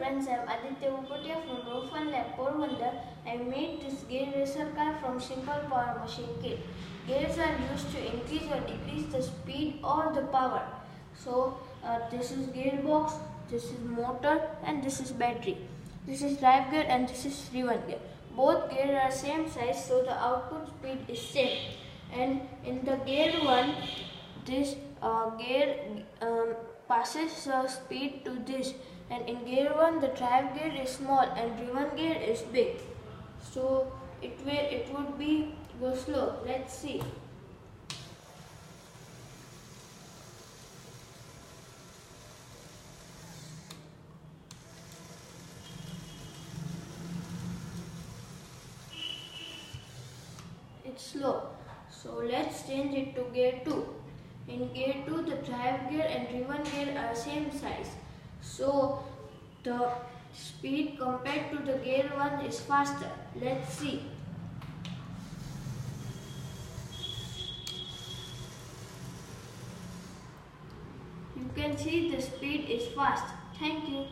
friends, I am Aditya Popatia from Robofunlab Porbandar. I made this gear racer car from simple power machine kit. Gears are used to increase or decrease the speed or the power. So this is gearbox, this is motor and this is battery. This is drive gear and this is rewind gear. Both gears are same size, so the output speed is same. And in the gear 1, this gear passes the speed to this, and in gear 1 the drive gear is small and driven gear is big, so it would be go slow. Let's see. It's slow, so let's change it to gear 2. In gear 2, the drive gear and driven gear are same size, so the speed compared to the gear 1 is faster. Let's see. You can see the speed is fast. Thank you.